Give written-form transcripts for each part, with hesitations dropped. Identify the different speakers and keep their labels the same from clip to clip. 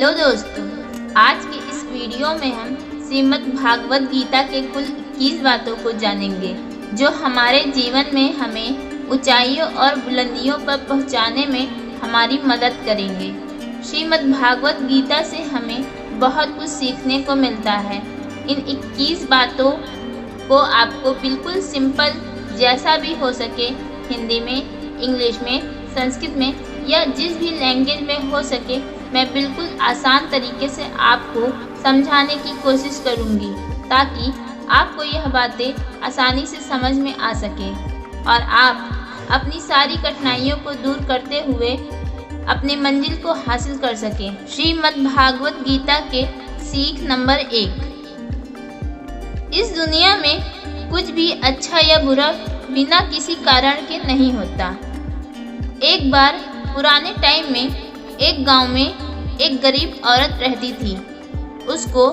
Speaker 1: Hello दोस्तों, आज के इस वीडियो में हम श्रीमद् भागवत गीता के कुल 21 बातों को जानेंगे जो हमारे जीवन में हमें ऊंचाइयों और बुलंदियों पर पहुंचाने में हमारी मदद करेंगे। श्रीमद् भागवत गीता से हमें बहुत कुछ सीखने को मिलता है। इन 21 बातों को आपको बिल्कुल सिंपल जैसा भी हो सके हिंदी में, इंग्लिश में, संस्कृत में या जिस भी लैंग्वेज में हो सके मैं बिल्कुल आसान तरीके से आपको समझाने की कोशिश करूंगी ताकि आपको यह बातें आसानी से समझ में आ सके और आप अपनी सारी कठिनाइयों को दूर करते हुए अपनी मंजिल को हासिल कर सकें। श्रीमद् भागवत गीता के सीख नंबर 1। इस दुनिया में कुछ भी अच्छा या बुरा बिना किसी कारण के नहीं होता। एक बार पुराने टाइम में एक गांव में एक गरीब औरत रहती थी। उसको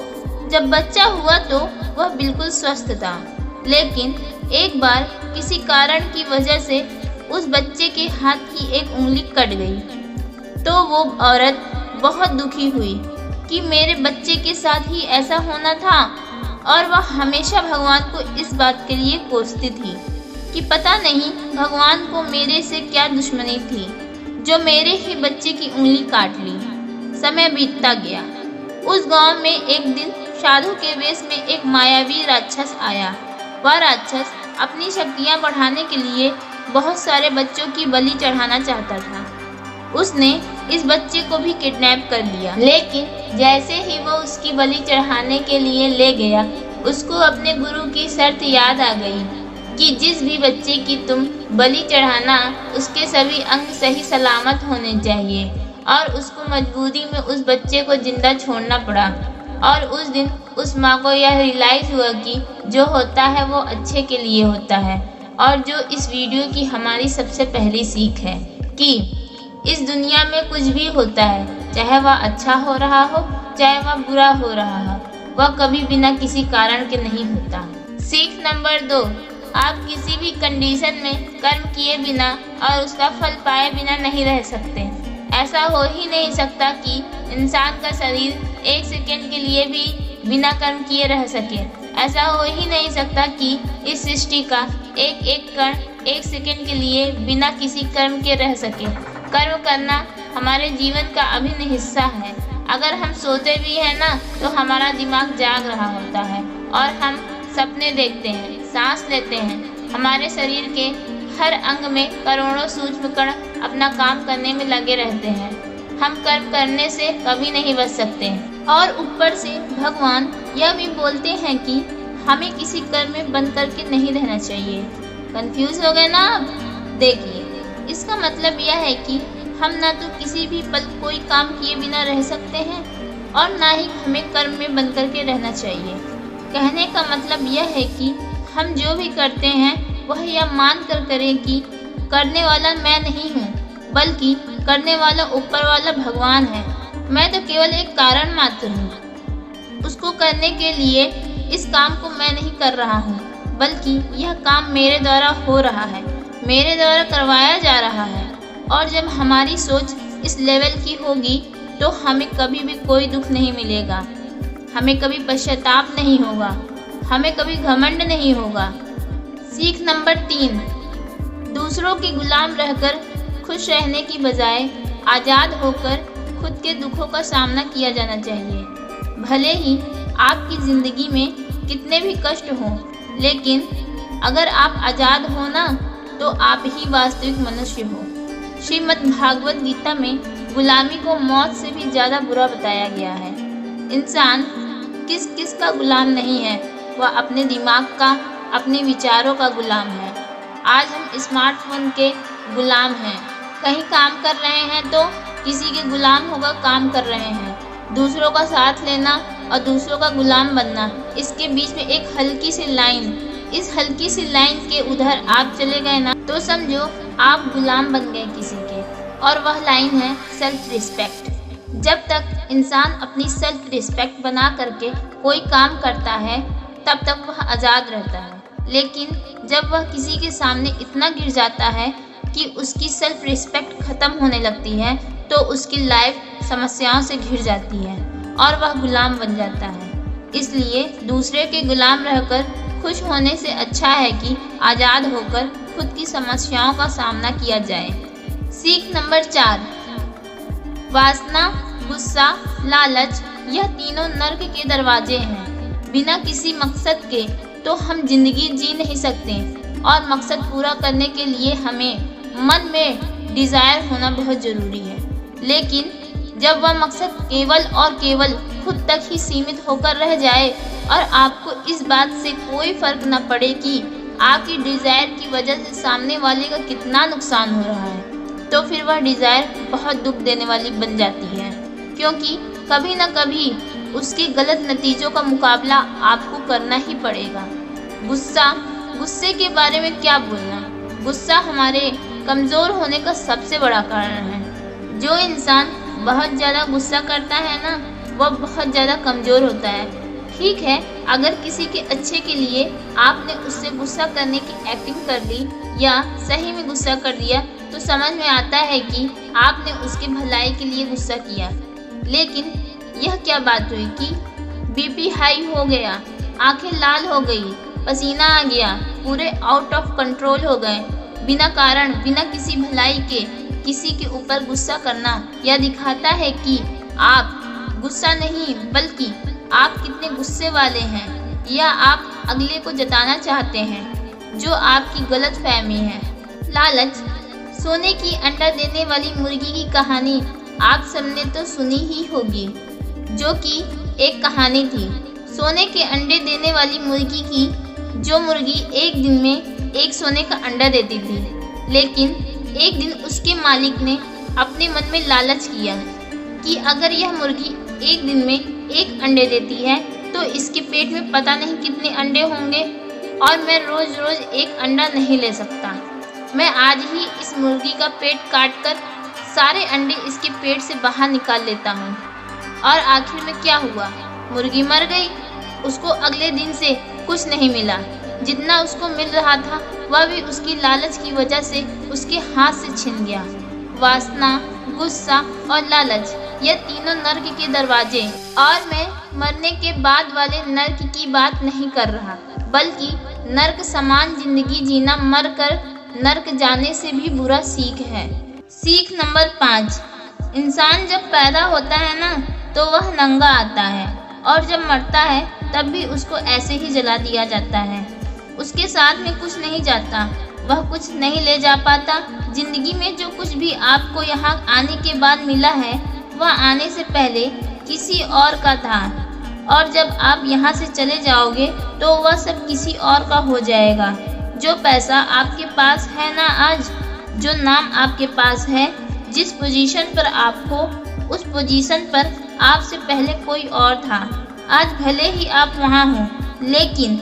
Speaker 1: जब बच्चा हुआ तो वह बिल्कुल स्वस्थ था, लेकिन एक बार किसी कारण की वजह से उस बच्चे के हाथ की एक उंगली कट गई। तो वो औरत बहुत दुखी हुई कि मेरे बच्चे के साथ ही ऐसा होना था, और वह हमेशा भगवान को इस बात के लिए कोसती थी कि पता नहीं भगवान को मेरे से क्या दुश्मनी थी जो मेरे ही बच्चे की उंगली काट ली। समय बीतता गया। उस गांव में एक दिन साधु के वेश में एक मायावी राक्षस आया। वह राक्षस अपनी शक्तियां बढ़ाने के लिए बहुत सारे बच्चों की बलि चढ़ाना चाहता था। उसने इस बच्चे को भी किडनैप कर लिया, लेकिन जैसे ही वो उसकी बलि चढ़ाने के लिए ले गया, उसको अपने गुरु की शर्त याद आ गई कि जिस भी बच्चे की तुम बलि चढ़ाना उसके सभी अंग सही सलामत होने चाहिए, और उसको मजबूरी में उस बच्चे को जिंदा छोड़ना पड़ा। और उस दिन उस माँ को यह रियलाइज हुआ कि जो होता है वो अच्छे के लिए होता है, और जो इस वीडियो की हमारी सबसे पहली सीख है कि इस दुनिया में कुछ भी होता है, चाहे वह अच्छा हो रहा हो चाहे वह बुरा हो रहा हो, वह कभी बिना किसी कारण के नहीं होता। सीख नंबर 2। आप किसी भी कंडीशन में कर्म किए बिना और उसका फल पाए बिना नहीं रह सकते। ऐसा हो ही नहीं सकता कि इंसान का शरीर एक सेकंड के लिए भी बिना कर्म किए रह सके। ऐसा हो ही नहीं सकता कि इस सृष्टि का एक एक कण एक सेकंड के लिए बिना किसी कर्म के रह सके। कर्म करना हमारे जीवन का अभिन्न हिस्सा है। अगर हम सोते भी हैं ना तो हमारा दिमाग जाग रहा होता है और हम सपने देखते हैं, सांस लेते हैं। हमारे शरीर के हर अंग में करोड़ों सूक्ष्म कण अपना काम करने में लगे रहते हैं। हम कर्म करने से कभी नहीं बच सकते हैं। और ऊपर से भगवान यह भी बोलते हैं कि हमें किसी कर्म में बंद करके नहीं रहना चाहिए। कंफ्यूज हो गए ना आप? देखिए, इसका मतलब यह है कि हम ना तो किसी भी पल कोई काम किए बिना रह सकते हैं और ना ही हमें कर्म में बंद करके रहना चाहिए। कहने का मतलब यह है कि हम जो भी करते हैं वह यह मान कर करें कि करने वाला मैं नहीं हूँ, बल्कि करने वाला ऊपर वाला भगवान है। मैं तो केवल एक कारण मात्र हूँ। उसको करने के लिए इस काम को मैं नहीं कर रहा हूँ, बल्कि यह काम मेरे द्वारा हो रहा है, मेरे द्वारा करवाया जा रहा है। और जब हमारी सोच इस लेवल की होगी तो हमें कभी भी कोई दुख नहीं मिलेगा, हमें कभी पश्चाताप नहीं होगा, हमें कभी घमंड नहीं होगा। सीख नंबर 3। दूसरों के गुलाम रहकर खुश रहने की बजाय आज़ाद होकर खुद के दुखों का सामना किया जाना चाहिए। भले ही आपकी ज़िंदगी में कितने भी कष्ट हों, लेकिन अगर आप आज़ाद हो ना तो आप ही वास्तविक मनुष्य हो। श्रीमद् भागवत गीता में गुलामी को मौत से भी ज़्यादा बुरा बताया गया है। इंसान किस किस का गुलाम नहीं है, वह अपने दिमाग का, अपने विचारों का गुलाम है। आज हम स्मार्टफोन के गुलाम हैं। कहीं काम कर रहे हैं तो किसी के गुलाम होकर काम कर रहे हैं। दूसरों का साथ लेना और दूसरों का गुलाम बनना, इसके बीच में एक हल्की सी लाइन, इस हल्की सी लाइन के उधर आप चले गए ना तो समझो आप गुलाम बन गए किसी के। और वह लाइन है सेल्फ रिस्पेक्ट। जब तक इंसान अपनी सेल्फ रिस्पेक्ट बना करके कोई काम करता है तब तक वह आज़ाद रहता है, लेकिन जब वह किसी के सामने इतना गिर जाता है कि उसकी सेल्फ रिस्पेक्ट ख़त्म होने लगती है तो उसकी लाइफ समस्याओं से घिर जाती है और वह गुलाम बन जाता है। इसलिए दूसरे के गुलाम रहकर खुश होने से अच्छा है कि आज़ाद होकर खुद की समस्याओं का सामना किया जाए। सीख नंबर 4, वासना, गुस्सा, लालच यह तीनों नर्क के दरवाजे हैं। बिना किसी मकसद के तो हम जिंदगी जी नहीं सकते और मकसद पूरा करने के लिए हमें मन में डिज़ायर होना बहुत ज़रूरी है। लेकिन जब वह मकसद केवल और केवल खुद तक ही सीमित होकर रह जाए और आपको इस बात से कोई फर्क न पड़े कि आपकी डिज़ायर की वजह से सामने वाले का कितना नुकसान हो रहा है, तो फिर वह डिज़ायर बहुत दुख देने वाली बन जाती है, क्योंकि कभी न कभी उसके गलत नतीजों का मुकाबला आपको करना ही पड़ेगा। गुस्से के बारे में क्या बोलना। गुस्सा हमारे कमज़ोर होने का सबसे बड़ा कारण है। जो इंसान बहुत ज़्यादा गुस्सा करता है ना, वह बहुत ज़्यादा कमज़ोर होता है। ठीक है, अगर किसी के अच्छे के लिए आपने उससे गुस्सा करने की एक्टिंग कर ली या सही में गुस्सा कर दिया तो समझ में आता है कि आपने उसके भलाई के लिए गुस्सा किया। लेकिन यह क्या बात हुई कि बीपी हाई हो गया, आंखें लाल हो गई, पसीना आ गया, पूरे आउट ऑफ कंट्रोल हो गए। बिना कारण, बिना किसी भलाई के किसी के ऊपर गुस्सा करना यह दिखाता है कि आप गुस्सा नहीं बल्कि आप कितने गुस्से वाले हैं, या आप अगले को जताना चाहते हैं, जो आपकी गलतफहमी है। लालच, सोने की अंडा देने वाली मुर्गी की कहानी आप सबने तो सुनी ही होगी, जो कि एक कहानी थी सोने के अंडे देने वाली मुर्गी की, जो मुर्गी एक दिन में एक सोने का अंडा देती थी। लेकिन एक दिन उसके मालिक ने अपने मन में लालच किया कि अगर यह मुर्गी एक दिन में एक अंडे देती है तो इसके पेट में पता नहीं कितने अंडे होंगे और मैं रोज़ रोज़ एक अंडा नहीं ले सकता। मैं आज ही इस मुर्गी का पेट काटकर सारे अंडे इसके पेट से बाहर निकाल लेता हूँ। और आखिर में क्या हुआ, मुर्गी मर गई। उसको अगले दिन से कुछ नहीं मिला। जितना उसको मिल रहा था वह भी उसकी लालच की वजह से उसके हाथ से छिन गया। वासना, गुस्सा और लालच यह तीनों नर्क के दरवाजे। और मैं मरने के बाद वाले नर्क की बात नहीं कर रहा, बल्कि नर्क समान जिंदगी जीना मरकर नर्क जाने से भी बुरा सीख है। सीख नंबर 5, इंसान जब पैदा होता है ना तो वह नंगा आता है और जब मरता है तब भी उसको ऐसे ही जला दिया जाता है। उसके साथ में कुछ नहीं जाता, वह कुछ नहीं ले जा पाता। जिंदगी में जो कुछ भी आपको यहाँ आने के बाद मिला है वह आने से पहले किसी और का था, और जब आप यहाँ से चले जाओगे तो वह सब किसी और का हो जाएगा। जो पैसा आपके पास है ना आज, जो नाम आपके पास है, जिस पोजीशन पर आप हो, उस पोजीशन पर आपसे पहले कोई और था। आज भले ही आप वहाँ हो, लेकिन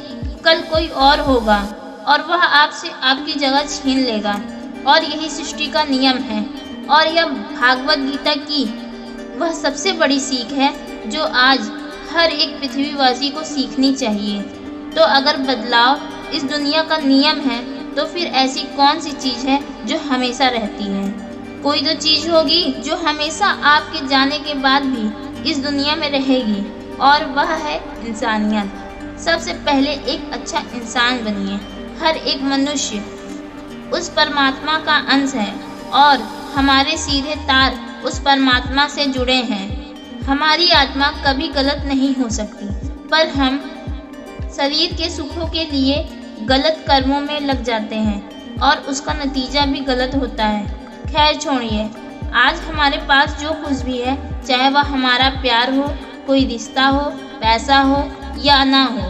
Speaker 1: कल कोई और होगा और वह आपसे आपकी जगह छीन लेगा। और यही सृष्टि का नियम है, और यह भागवत गीता की वह सबसे बड़ी सीख है जो आज हर एक पृथ्वीवासी को सीखनी चाहिए। तो अगर बदलाव इस दुनिया का नियम है तो फिर ऐसी कौन सी चीज़ है जो हमेशा रहती है? कोई तो चीज़ होगी जो हमेशा आपके जाने के बाद भी इस दुनिया में रहेगी, और वह है इंसानियत। सबसे पहले एक अच्छा इंसान बनिए। हर एक मनुष्य उस परमात्मा का अंश है और हमारे सीधे तार उस परमात्मा से जुड़े हैं। हमारी आत्मा कभी गलत नहीं हो सकती, पर हम शरीर के सुखों के लिए गलत कर्मों में लग जाते हैं और उसका नतीजा भी गलत होता है। खैर छोड़िए, आज हमारे पास जो कुछ भी है, चाहे वह हमारा प्यार हो, कोई रिश्ता हो, पैसा हो या ना हो,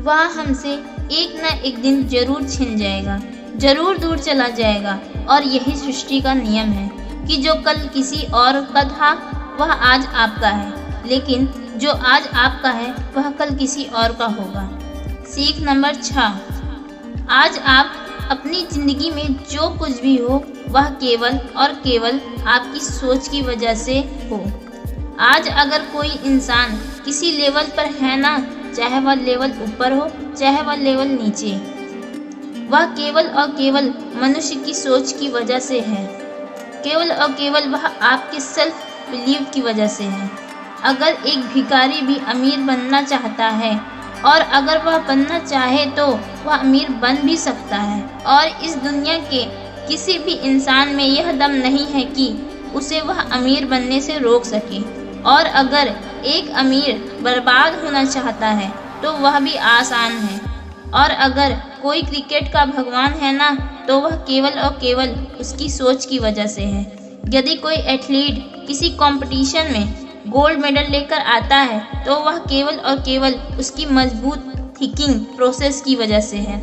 Speaker 1: वह हमसे एक न एक दिन जरूर छिन जाएगा, जरूर दूर चला जाएगा। और यही सृष्टि का नियम है कि जो कल किसी और का था वह आज आपका है, लेकिन जो आज आपका है वह कल किसी और का होगा। सीख नंबर 6, आज आप अपनी ज़िंदगी में जो कुछ भी हो वह केवल और केवल आपकी सोच की वजह से हो। आज अगर कोई इंसान किसी लेवल पर है ना, चाहे वह लेवल ऊपर हो चाहे वह लेवल नीचे, वह केवल और केवल मनुष्य की सोच की वजह से है। केवल और केवल वह आपके सेल्फ बिलीव की वजह से है। अगर एक भिखारी भी अमीर बनना चाहता है और अगर वह बनना चाहे तो वह अमीर बन भी सकता है, और इस दुनिया के किसी भी इंसान में यह दम नहीं है कि उसे वह अमीर बनने से रोक सके। और अगर एक अमीर बर्बाद होना चाहता है तो वह भी आसान है, और अगर कोई क्रिकेट का भगवान है ना, तो वह केवल और केवल उसकी सोच की वजह से है। यदि कोई एथलीट किसी कंपटीशन में गोल्ड मेडल लेकर आता है तो वह केवल और केवल उसकी मजबूत थिंकिंग प्रोसेस की वजह से है।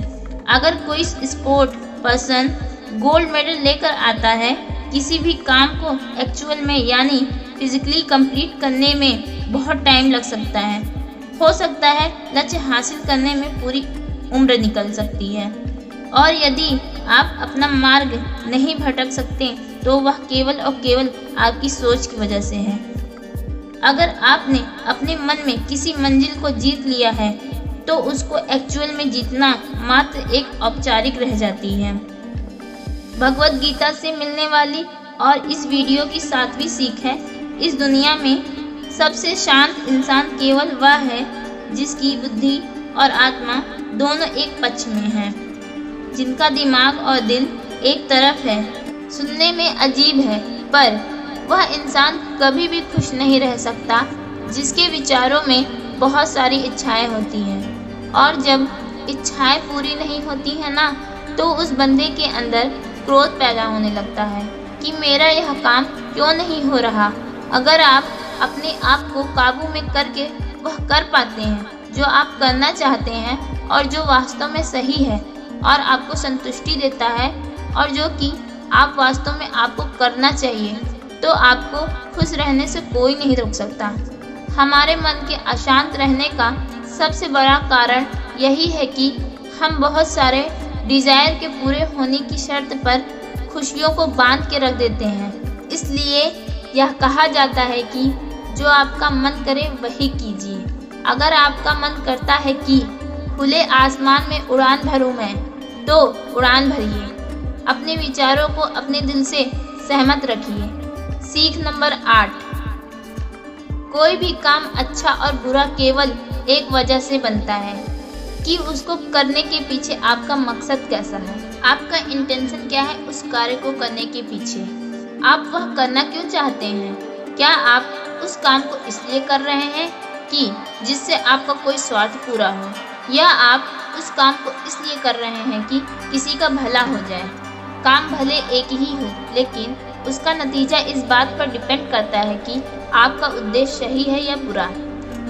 Speaker 1: अगर कोई स्पोर्ट पर्सन गोल्ड मेडल लेकर आता है, किसी भी काम को एक्चुअल में यानी फिजिकली कंप्लीट करने में बहुत टाइम लग सकता है। हो सकता है लक्ष्य हासिल करने में पूरी उम्र निकल सकती है, और यदि आप अपना मार्ग नहीं भटक सकते तो वह केवल और केवल आपकी सोच की वजह से है। अगर आपने अपने मन में किसी मंजिल को जीत लिया है तो उसको एक्चुअल में जीतना मात्र एक औपचारिक रह जाती है। भगवद गीता से मिलने वाली और इस वीडियो की 7वीं सीख है, इस दुनिया में सबसे शांत इंसान केवल वह है जिसकी बुद्धि और आत्मा दोनों एक पक्ष में है, जिनका दिमाग और दिल एक तरफ है। सुनने में अजीब है, पर वह इंसान कभी भी खुश नहीं रह सकता जिसके विचारों में बहुत सारी इच्छाएं होती हैं, और जब इच्छाएं पूरी नहीं होती हैं ना, तो उस बंदे के अंदर क्रोध पैदा होने लगता है कि मेरा यह काम क्यों नहीं हो रहा। अगर आप अपने आप को काबू में करके वह कर पाते हैं जो आप करना चाहते हैं और जो वास्तव में सही है और आपको संतुष्टि देता है और जो कि आप वास्तव में आपको करना चाहिए, तो आपको खुश रहने से कोई नहीं रोक सकता। हमारे मन के अशांत रहने का सबसे बड़ा कारण यही है कि हम बहुत सारे डिज़ायर के पूरे होने की शर्त पर खुशियों को बांध के रख देते हैं। इसलिए यह कहा जाता है कि जो आपका मन करे वही कीजिए। अगर आपका मन करता है कि खुले आसमान में उड़ान भरूं मैं, तो उड़ान भरिए। अपने विचारों को अपने दिल से सहमत रखिए। सीख नंबर 8, कोई भी काम अच्छा और बुरा केवल एक वजह से बनता है कि उसको करने के पीछे आपका मकसद कैसा है, आपका इंटेंशन क्या है उस कार्य को करने के पीछे। आप वह करना क्यों चाहते हैं? क्या आप उस काम को इसलिए कर रहे हैं कि जिससे आपका कोई स्वार्थ पूरा हो, या आप उस काम को इसलिए कर रहे हैं कि किसी का भला हो जाए? काम भले एक ही हो, लेकिन उसका नतीजा इस बात पर डिपेंड करता है कि आपका उद्देश्य सही है या बुरा।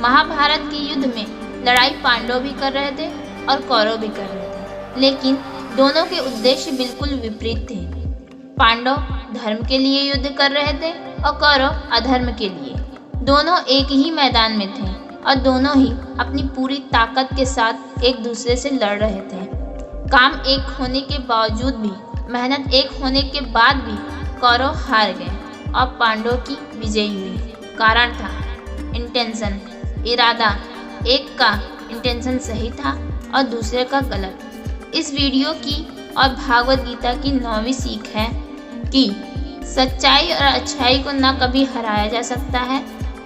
Speaker 1: महाभारत के युद्ध में लड़ाई पांडव भी कर रहे थे और कौरव भी कर रहे थे, लेकिन दोनों के उद्देश्य बिल्कुल विपरीत थे। पांडव धर्म के लिए युद्ध कर रहे थे और कौरव अधर्म के लिए। दोनों एक ही मैदान में थे और दोनों ही अपनी पूरी ताकत के साथ एक दूसरे से लड़ रहे थे। काम एक होने के बावजूद भी, मेहनत एक होने के बाद भी कौरव हार गए और पांडवों की विजय हुई। कारण था इंटेंशन, इरादा। एक का इंटेंशन सही था और दूसरे का गलत। इस वीडियो की और भागवत गीता की 9वीं सीख है कि सच्चाई और अच्छाई को ना कभी हराया जा सकता है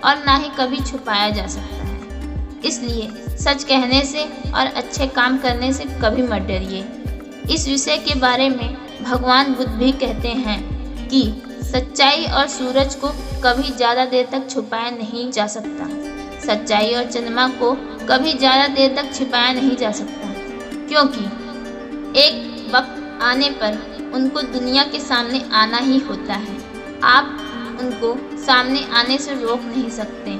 Speaker 1: और ना ही कभी छुपाया जा सकता है। इसलिए सच कहने से और अच्छे काम करने से कभी मत डरिए। इस विषय के बारे में भगवान बुद्ध भी कहते हैं कि सच्चाई और सूरज को कभी ज़्यादा देर तक छुपाया नहीं जा सकता। सच्चाई और चंद्रमा को कभी ज़्यादा देर तक छिपाया नहीं जा सकता, क्योंकि एक वक्त आने पर उनको दुनिया के सामने आना ही होता है। आप उनको सामने आने से रोक नहीं सकते।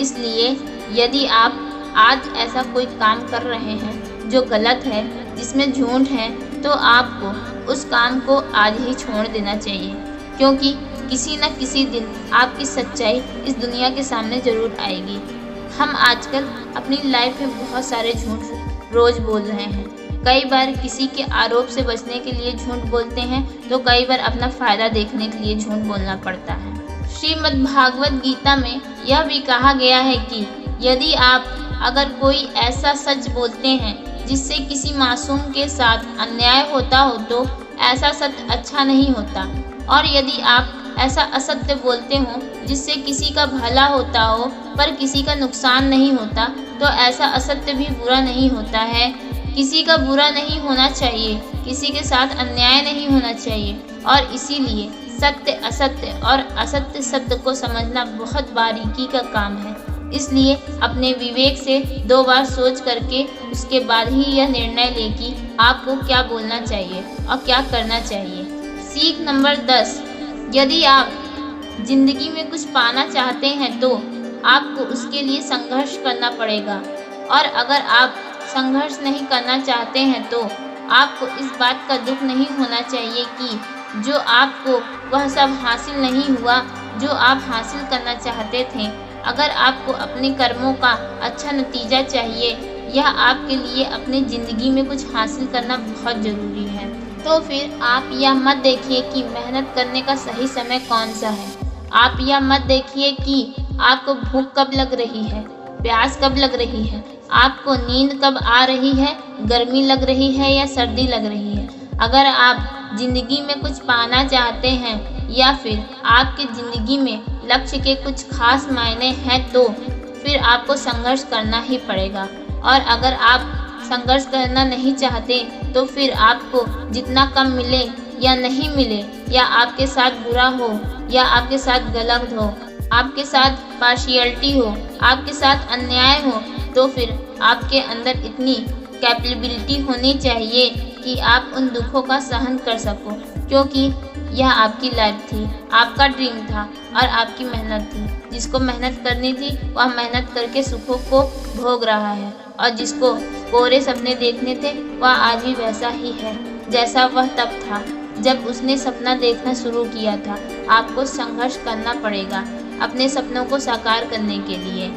Speaker 1: इसलिए यदि आप आज ऐसा कोई काम कर रहे हैं जो गलत है, जिसमें झूठ है, तो आपको उस काम को आज ही छोड़ देना चाहिए, क्योंकि किसी न किसी दिन आपकी सच्चाई इस दुनिया के सामने ज़रूर आएगी। हम आजकल अपनी लाइफ में बहुत सारे झूठ रोज़ बोल रहे हैं। कई बार किसी के आरोप से बचने के लिए झूठ बोलते हैं, तो कई बार अपना फ़ायदा देखने के लिए झूठ बोलना पड़ता है। श्रीमद् भागवत गीता में यह भी कहा गया है कि यदि आप अगर कोई ऐसा सच बोलते हैं जिससे किसी मासूम के साथ अन्याय होता हो, तो ऐसा सत्य अच्छा नहीं होता। और यदि आप ऐसा असत्य बोलते हो जिससे किसी का भला होता हो पर किसी का नुकसान नहीं होता, तो ऐसा असत्य भी बुरा नहीं होता है। किसी का बुरा नहीं होना चाहिए, किसी के साथ अन्याय नहीं होना चाहिए, और इसीलिए सत्य असत्य और असत्य सत्य को समझना बहुत बारीकी का काम है। इसलिए अपने विवेक से 2 बार सोच करके उसके बाद ही यह निर्णय लें कि आपको क्या बोलना चाहिए और क्या करना चाहिए। सीख नंबर 10, यदि आप जिंदगी में कुछ पाना चाहते हैं तो आपको उसके लिए संघर्ष करना पड़ेगा, और अगर आप संघर्ष नहीं करना चाहते हैं तो आपको इस बात का दुख नहीं होना चाहिए कि जो आपको वह सब हासिल नहीं हुआ जो आप हासिल करना चाहते थे। अगर आपको अपने कर्मों का अच्छा नतीजा चाहिए या आपके लिए अपनी ज़िंदगी में कुछ हासिल करना बहुत ज़रूरी है, तो फिर आप यह मत देखिए कि मेहनत करने का सही समय कौन सा है। आप यह मत देखिए कि आपको भूख कब लग रही है, प्यास कब लग रही है, आपको नींद कब आ रही है, गर्मी लग रही है या सर्दी लग रही है। अगर आप ज़िंदगी में कुछ पाना चाहते हैं या फिर आपकी ज़िंदगी में लक्ष्य के कुछ खास मायने हैं तो फिर आपको संघर्ष करना ही पड़ेगा। और अगर आप संघर्ष करना नहीं चाहते तो फिर आपको जितना कम मिले या नहीं मिले, या आपके साथ बुरा हो या आपके साथ गलत हो, आपके साथ पार्शियलिटी हो, आपके साथ अन्याय हो, तो फिर आपके अंदर इतनी कैपेबिलिटी होनी चाहिए कि आप उन दुखों का सहन कर सको, क्योंकि यह आपकी लाइफ थी, आपका ड्रीम था और आपकी मेहनत थी। जिसको मेहनत करनी थी वह मेहनत करके सुखों को भोग रहा है, और जिसको कोरे सपने देखने थे वह आज भी वैसा ही है जैसा वह तब था जब उसने सपना देखना शुरू किया था। आपको संघर्ष करना पड़ेगा अपने सपनों को साकार करने के लिए।